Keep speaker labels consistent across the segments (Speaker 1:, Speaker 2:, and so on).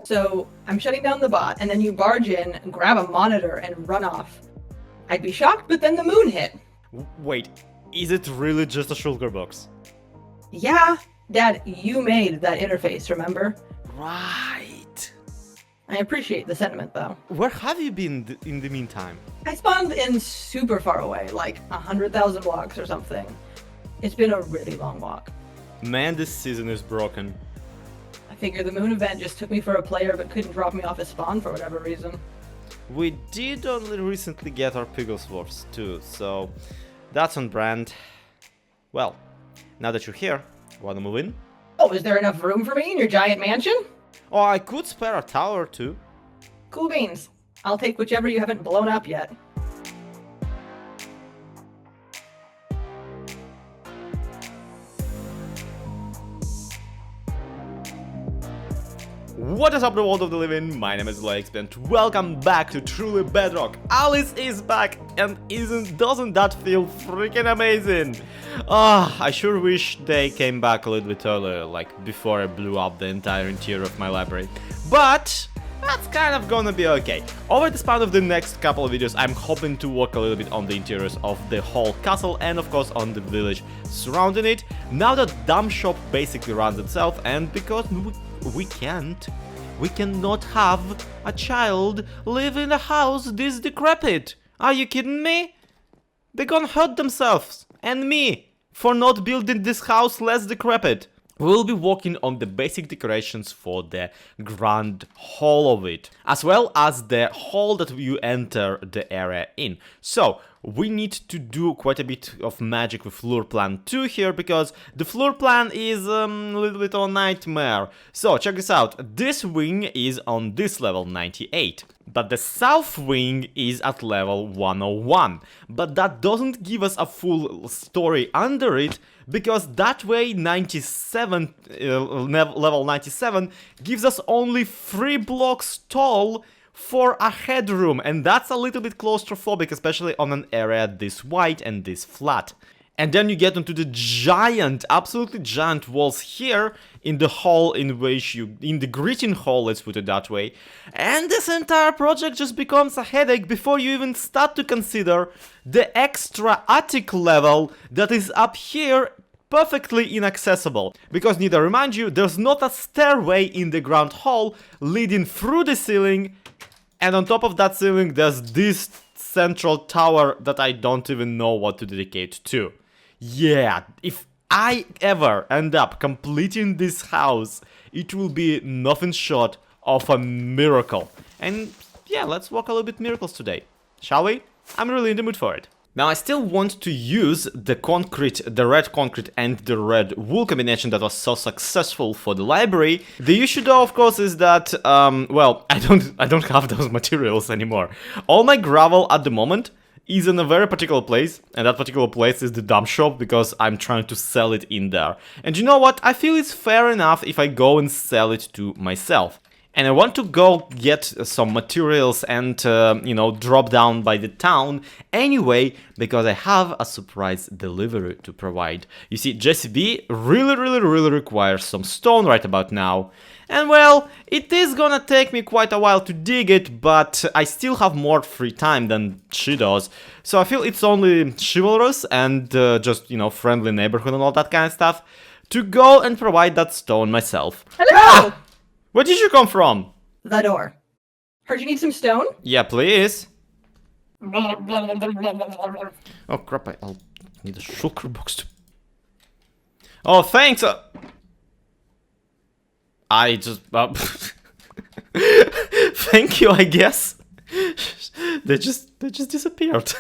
Speaker 1: So I'm shutting down the bot, and then you barge in, grab a monitor, and run off. I'd be shocked, but then the moon hit.
Speaker 2: Wait, is it really just a shulker box?
Speaker 1: Yeah, Dad, you made that interface, remember?
Speaker 2: Right.
Speaker 1: I appreciate the sentiment, though.
Speaker 2: Where have you been in the meantime?
Speaker 1: I spawned in super far away, like 100,000 blocks or something. It's been a really long walk.
Speaker 2: Man, this season is broken.
Speaker 1: I figure the moon event just took me for a player but couldn't drop me off his spawn for whatever reason.
Speaker 2: We did only recently get our Pigglesworths too, so that's on brand. Well, now that you're here, wanna move in?
Speaker 1: Oh, is there enough room for me in your giant mansion?
Speaker 2: Oh, I could spare a tower or two.
Speaker 1: Cool beans. I'll take whichever you haven't blown up yet.
Speaker 2: What is up, the world of the living? My name is letsplay and welcome back to Truly Bedrock. Alice is back, and doesn't that feel freaking amazing? I sure wish they came back a little bit earlier, like before I blew up the entire interior of my library. But that's kind of gonna be okay. Over the span of the next couple of videos, I'm hoping to work a little bit on the interiors of the whole castle and of course on the village surrounding it. Now that Dumb Shop basically runs itself, and because we cannot have a child live in a house this decrepit. Are you kidding me? They're gonna hurt themselves and me for not building this house less decrepit. We'll be working on the basic decorations for the grand hall of it, as well as the hall that you enter the area in. So we need to do quite a bit of magic with floor plan 2 here, because the floor plan is a little bit of a nightmare. So check this out, this wing is on this level 98, but the south wing is at level 101, but that doesn't give us a full story under it, because that way 97 level 97 gives us only 3 blocks tall for a headroom, and that's a little bit claustrophobic, especially on an area this wide and this flat. And then you get onto the giant, absolutely giant walls here in the hall, in the greeting hall, let's put it that way. And this entire project just becomes a headache before you even start to consider the extra attic level that is up here, perfectly inaccessible. Because need I remind you, there's not a stairway in the ground hall leading through the ceiling, and on top of that ceiling there's this central tower that I don't even know what to dedicate to. Yeah, if I ever end up completing this house, it will be nothing short of a miracle. And yeah, let's work a little bit miracles today, shall we? I'm really in the mood for it. Now I still want to use the concrete, the red concrete and the red wool combination that was so successful for the library. The issue though, of course, is that, well, I don't have those materials anymore. All my gravel at the moment is in a very particular place, and that particular place is the dump shop, because I'm trying to sell it in there. And you know what? I feel it's fair enough if I go and sell it to myself. And I want to go get some materials and, you know, drop down by the town anyway, because I have a surprise delivery to provide. You see, JCB really requires some stone right about now. And well, it is gonna take me quite a while to dig it, but I still have more free time than she does. So I feel it's only chivalrous and just, you know, friendly neighborhood and all that kind of stuff to go and provide that stone myself.
Speaker 1: Hello!
Speaker 2: Ah! Where did you come from?
Speaker 1: The door. Heard you need some stone?
Speaker 2: Yeah, please. Oh crap, I'll need a shulker box to... Oh, thanks! I just... Thank you, I guess. They just disappeared.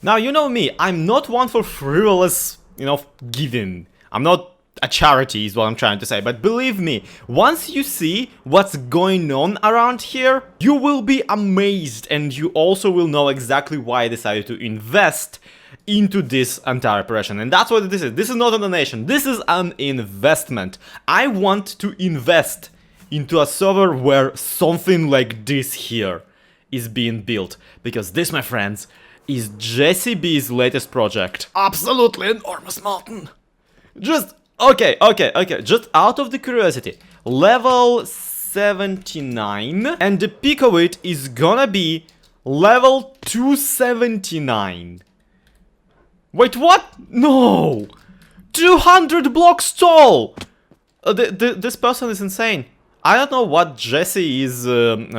Speaker 2: Now, you know me, I'm not one for frivolous, you know, giving. I'm not a charity is what I'm trying to say, but believe me, once you see what's going on around here, you will be amazed, and you also will know exactly why I decided to invest into this entire operation. And that's what this is. This is not a donation, this is an investment. I want to invest into a server where something like this here is being built, because this, my friends, is JCB's latest project. Absolutely enormous mountain. Just okay, just out of the curiosity, level 279, and the peak of it is gonna be level 279. Wait, what? No! 200 blocks tall! This person is insane. I don't know what Jesse is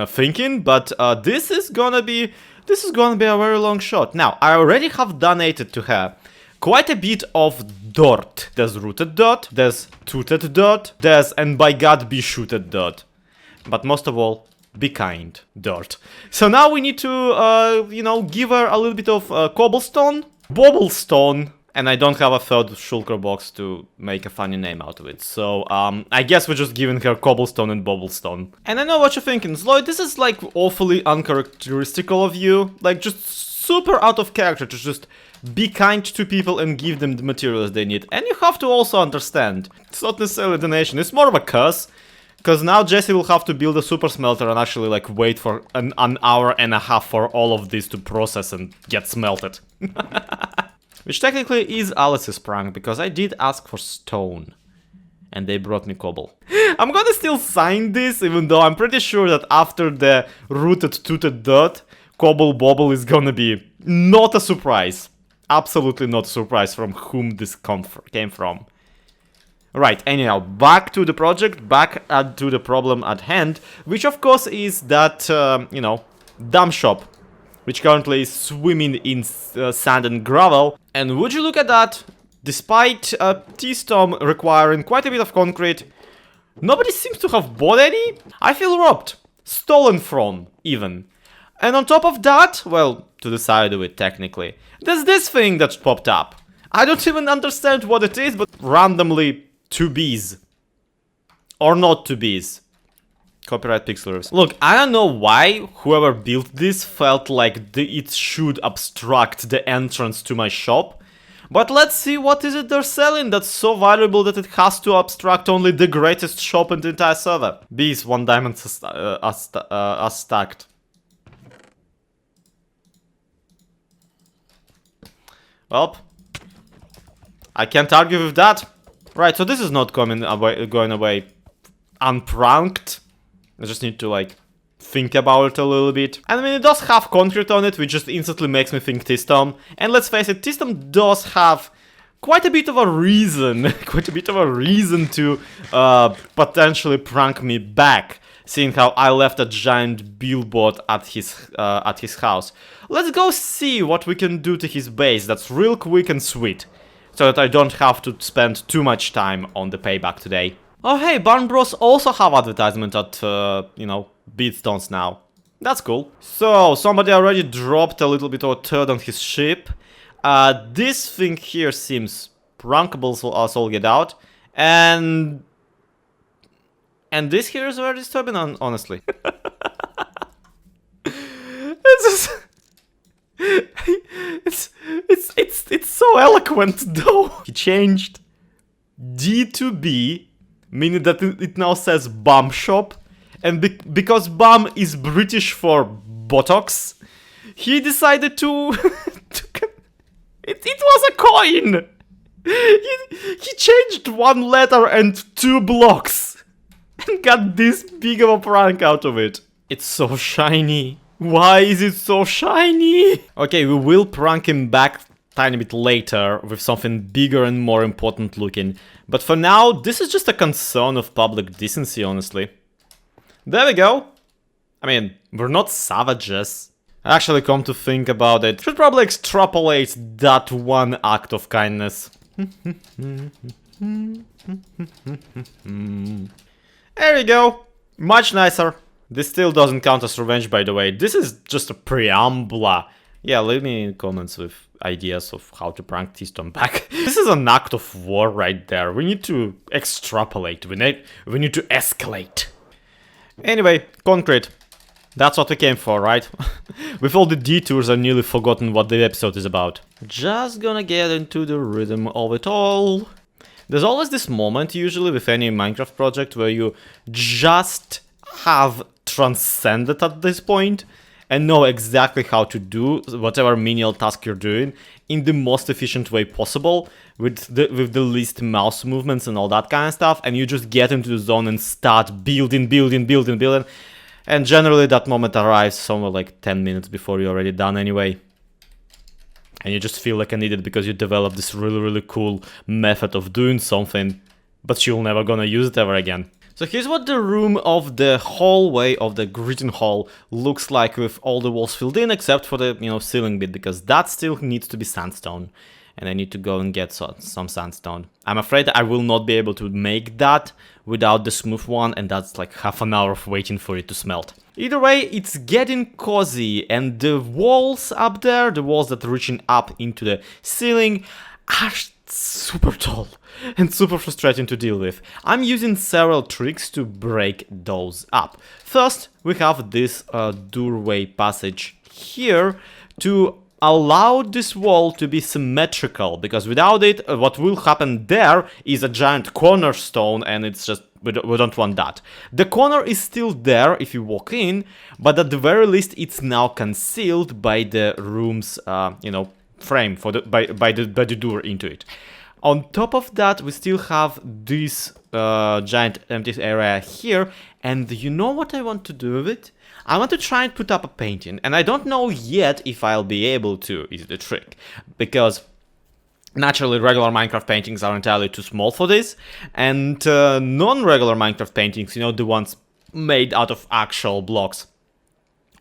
Speaker 2: thinking, but this is gonna be a very long shot. Now, I already have donated to her quite a bit of dirt. There's rooted dirt, there's tooted dirt, there's and by God be shooted dirt. But most of all, be kind dirt. So now we need to, you know, give her a little bit of cobblestone, bobblestone, and I don't have a third shulker box to make a funny name out of it. So, I guess we're just giving her cobblestone and bobblestone. And I know what you're thinking, Zloy, this is like awfully uncharacteristical of you. Like, just super out of character to just be kind to people and give them the materials they need. And you have to also understand, it's not necessarily a donation, it's more of a curse. Because now Jesse will have to build a super smelter and actually like wait for an hour and a half for all of this to process and get smelted. Which technically is Alice's prank, because I did ask for stone. And they brought me cobble. I'm gonna still sign this, even though I'm pretty sure that after the rooted tooted dirt, cobble bobble is gonna be not a surprise. Absolutely not a surprise from whom this came from. Right, anyhow, back to the project, back to the problem at hand, which of course is that, you know, dump shop, which currently is swimming in sand and gravel. And would you look at that, despite TIZZTOM requiring quite a bit of concrete, nobody seems to have bought any? I feel robbed, stolen from, even. And on top of that, well, to the side of it technically, there's this thing that's popped up. I don't even understand what it is, but randomly 2 bees. Or not 2 bees. Copyright pixelers. Look, I don't know why whoever built this felt like it should obstruct the entrance to my shop. But let's see what is it they're selling that's so valuable that it has to obstruct only the greatest shop in the entire server. Bees, 1 diamond stacked. Well, I can't argue with that. Right, so this is not going away unpranked. I just need to, like, think about it a little bit. And I mean, it does have concrete on it, which just instantly makes me think TIZZTOM. And let's face it, TIZZTOM does have quite a bit of a reason, to potentially prank me back, seeing how I left a giant billboard at his house. Let's go see what we can do to his base that's real quick and sweet, so that I don't have to spend too much time on the payback today. Oh hey, Barn Bros also have advertisement at, you know, Beatstones now. That's cool. So, somebody already dropped a little bit of a turd on his ship. This thing here seems prankable, so us all get out. And this here is very disturbing, honestly. It's so eloquent though. He changed D to B, meaning that it now says bum shop, and because bum is British for buttocks, he decided to it was a coin. He changed 1 letter and 2 blocks and got this big of a prank out of it. It's so shiny. Why is it so shiny? Okay, we will prank him back tiny bit later with something bigger and more important looking. But for now, this is just a concern of public decency, honestly. There we go. I mean, we're not savages. Actually, come to think about it, should probably extrapolate that 1 act of kindness. There we go. Much nicer. This still doesn't count as revenge, by the way. This is just a preamble. Yeah, leave me in comments with ideas of how to prank TIZZTOM back. This is an act of war right there. We need to extrapolate. We need to escalate. Anyway, concrete. That's what we came for, right? With all the detours, I've nearly forgotten what the episode is about. Just gonna get into the rhythm of it all. There's always this moment, usually with any Minecraft project, where you just have transcended at this point, and know exactly how to do whatever menial task you're doing in the most efficient way possible, with the least mouse movements and all that kind of stuff, and you just get into the zone and start building, and generally that moment arrives somewhere like 10 minutes before you're already done anyway. And you just feel like an idiot because you developed this really cool method of doing something, but you're never gonna use it ever again. So here's what the room of the hallway of the greeting hall looks like, with all the walls filled in except for the, ceiling bit, because that still needs to be sandstone. And I need to go and get some sandstone. I'm afraid I will not be able to make that without the smooth one, and that's like half an hour of waiting for it to smelt. Either way, it's getting cozy, and the walls up there, the walls that are reaching up into the ceiling, are super tall and super frustrating to deal with. I'm using several tricks to break those up. First, we have this doorway passage here to allow this wall to be symmetrical, because without it, what will happen there is a giant cornerstone, and it's just, we don't want that. The corner is still there if you walk in, but at the very least it's now concealed by the room's, frame for by the door into it. On top of that, we still have this giant empty area here, and you know what I want to do with it? I want to try and put up a painting, and I don't know yet if I'll be able to, is the trick, because naturally regular Minecraft paintings are entirely too small for this, and non-regular Minecraft paintings, the ones made out of actual blocks,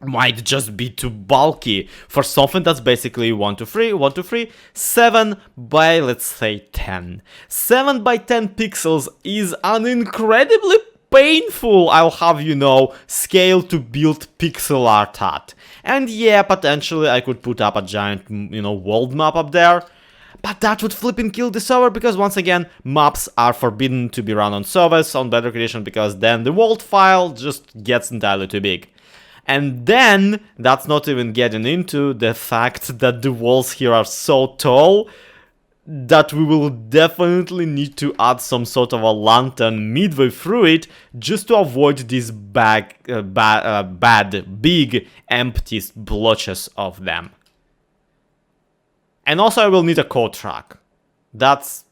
Speaker 2: might just be too bulky for something that's basically 1 to 3, 7 by, let's say, 10. 7 by 10 pixels is an incredibly painful, I'll have scale to build pixel art at. And yeah, potentially I could put up a giant, world map up there, but that would flipping kill the server, because once again, maps are forbidden to be run on servers on Bedrock Edition, because then the world file just gets entirely too big. And then, that's not even getting into the fact that the walls here are so tall that we will definitely need to add some sort of a lantern midway through it, just to avoid these bad, big, empty blotches of them. And also I will need a code track. That's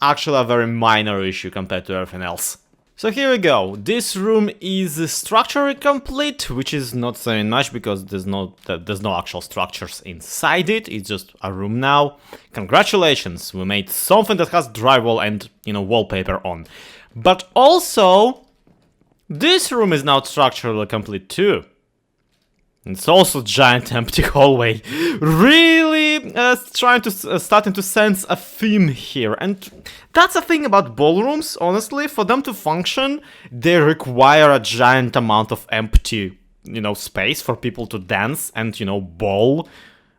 Speaker 2: actually a very minor issue compared to everything else. So here we go. This room is structurally complete, which is not saying much because there's no actual structures inside it. It's just a room now. Congratulations, we made something that has drywall and, wallpaper on. But also, this room is now structurally complete too. It's also a giant empty hallway. Really starting to sense a theme here. And that's the thing about ballrooms, honestly. For them to function, they require a giant amount of empty, space for people to dance and, ball.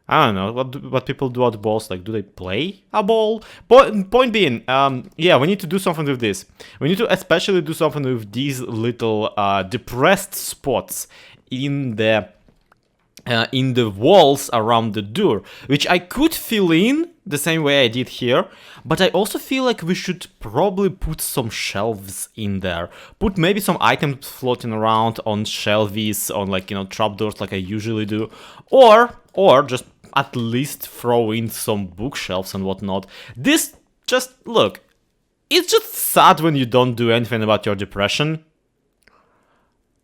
Speaker 2: I don't know, what people do at balls, like, do they play a ball? Point being, yeah, we need to do something with this. We need to especially do something with these little depressed spots in the walls around the door, which I could fill in the same way I did here, but I also feel like we should probably put some shelves in there. Put maybe some items floating around on shelves, on like, trapdoors like I usually do, or just at least throw in some bookshelves and whatnot. This, look, it's just sad when you don't do anything about your depression.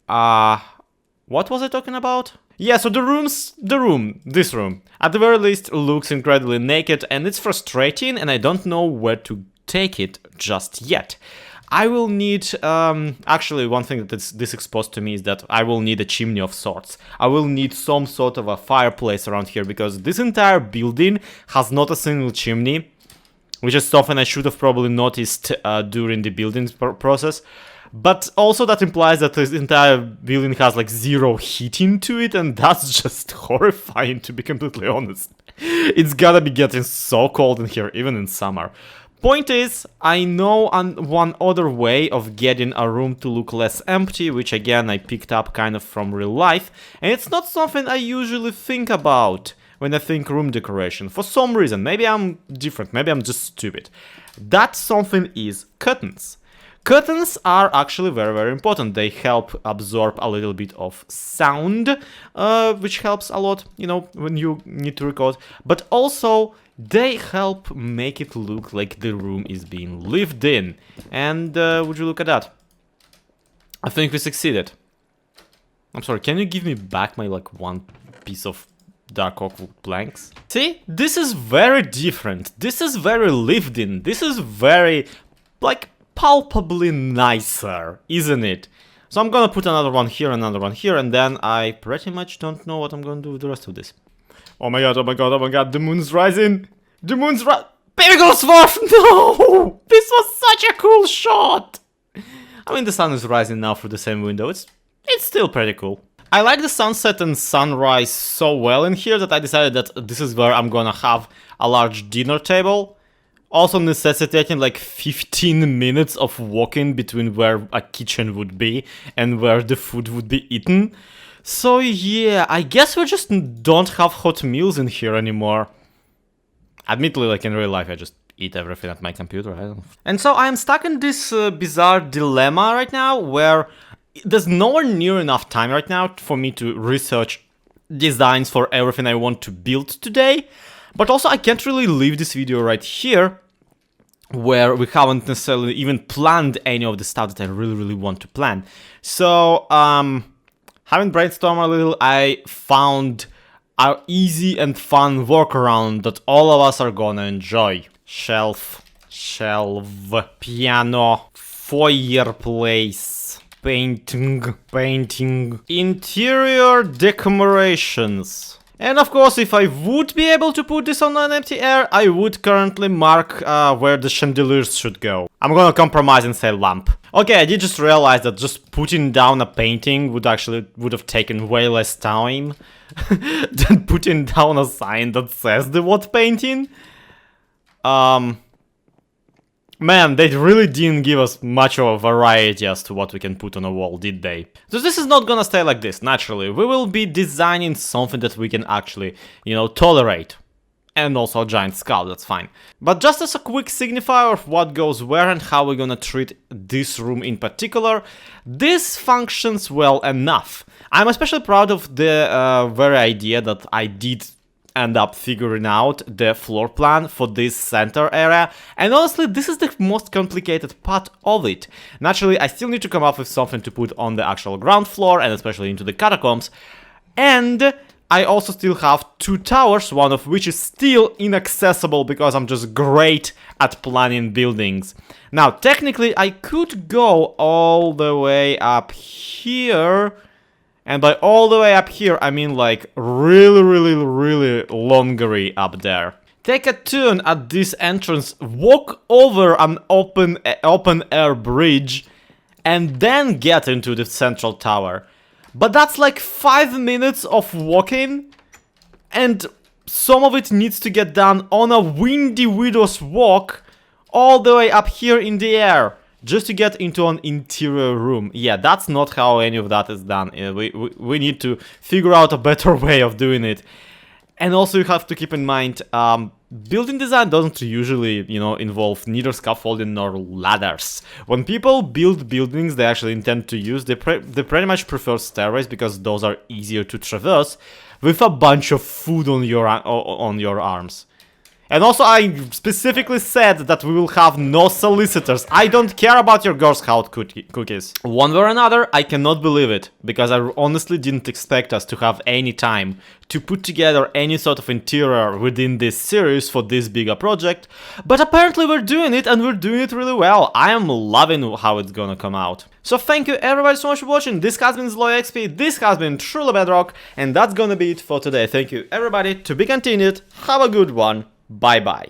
Speaker 2: What was I talking about? Yeah, so this room, at the very least, looks incredibly naked, and it's frustrating, and I don't know where to take it just yet. I will need, actually, one thing that this exposed to me is that I will need a chimney of sorts. I will need some sort of a fireplace around here, because this entire building has not a single chimney, which is something I should have probably noticed during the building process. But also that implies that this entire building has like zero heating to it, and that's just horrifying, to be completely honest. It's gotta be getting so cold in here, even in summer. Point is, I know one other way of getting a room to look less empty, which again I picked up kind of from real life, and it's not something I usually think about when I think room decoration. For some reason, maybe I'm different, maybe I'm just stupid. That something is curtains. Curtains are actually very, very important. They help absorb a little bit of sound, which helps a lot, you know, when you need to record. But also, they help make it look like the room is being lived in. And would you look at that? I think we succeeded. I'm sorry, can you give me back my, like, one piece of dark oak planks? See? This is very different. This is very lived in. This is very, like, palpably nicer, isn't it? So I'm gonna put another one here, and then I pretty much don't know what I'm gonna do with the rest of this. Oh my god, oh my god, oh my god, the moon's rising! The moon's Baby Ghost Dwarf! No! This was such a cool shot! I mean, the sun is rising now through the same window. It's still pretty cool. I like the sunset and sunrise so well in here that I decided that this is where I'm gonna have a large dinner table. Also necessitating like 15 minutes of walking between where a kitchen would be and where the food would be eaten. So yeah, I guess we just don't have hot meals in here anymore. Admittedly, like in real life, I just eat everything at my computer, I don't know. And so I'm stuck in this bizarre dilemma right now where there's nowhere near enough time right now for me to research designs for everything I want to build today. But also I can't really leave this video right here where we haven't necessarily even planned any of the stuff that I really want to plan. So, having brainstormed a little, I found an easy and fun workaround that all of us are gonna enjoy. Shelf, piano, fireplace, painting, interior decorations. And of course, if I would be able to put this on an empty air, I would currently mark where the chandeliers should go. I'm gonna compromise and say lamp. Okay, I did just realize that just putting down a painting would have taken way less time than putting down a sign that says the word painting. Man, they really didn't give us much of a variety as to what we can put on a wall, did they? So this is not gonna stay like this, naturally. We will be designing something that we can actually, you know, tolerate. And also a giant skull, that's fine. But just as a quick signifier of what goes where and how we're gonna treat this room in particular, this functions well enough. I'm especially proud of the very idea that I did end up figuring out the floor plan for this center area, and honestly this is the most complicated part of it. Naturally, I still need to come up with something to put on the actual ground floor and especially into the catacombs, and I also still have 2 towers, one of which is still inaccessible because I'm just great at planning buildings. Now technically I could go all the way up here. And by all the way up here, I mean like really longery up there. Take a turn at this entrance, walk over an open air bridge, and then get into the central tower. But that's like 5 minutes of walking, and some of it needs to get done on a windy widow's walk all the way up here in the air. Just to get into an interior room. Yeah, that's not how any of that is done. We need to figure out a better way of doing it. And also you have to keep in mind, building design doesn't usually, you know, involve neither scaffolding nor ladders. When people build buildings they actually intend to use, they pretty much prefer stairways because those are easier to traverse with a bunch of food on your arms. And also I specifically said that we will have no solicitors. I don't care about your Girl Scout cookies. One way or another, I cannot believe it, because I honestly didn't expect us to have any time to put together any sort of interior within this series for this bigger project. But apparently we're doing it, and we're doing it really well. I am loving how it's gonna come out. So thank you everybody so much for watching. This has been ZloXP, this has been Truly Bedrock, and that's gonna be it for today. Thank you everybody, to be continued, have a good one. Bye bye.